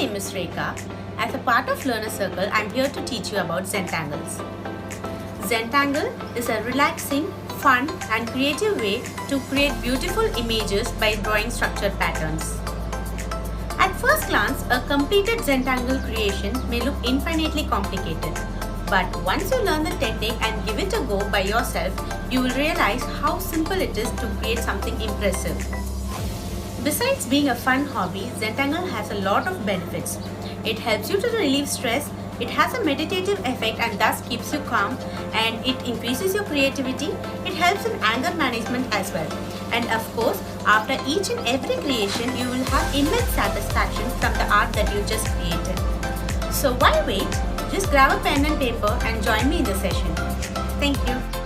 name is Rekha. As a part of Learner Circle, I'm here to teach you about Zentangles. Zentangle is a relaxing, fun and creative way to create beautiful images by drawing structured patterns. At first glance, a completed Zentangle creation may look infinitely complicated. But once you learn the technique and give it a go by yourself, you will realize how simple it is to create something impressive. Besides being a fun hobby, Zentangle has a lot of benefits. It helps you to relieve stress, it has a meditative effect and thus keeps you calm, and it increases your creativity. It helps in anger management as well. And of course, after each and every creation, you will have immense satisfaction from the art that you just created. So why wait? Just grab a pen and paper and join me in the session. Thank you.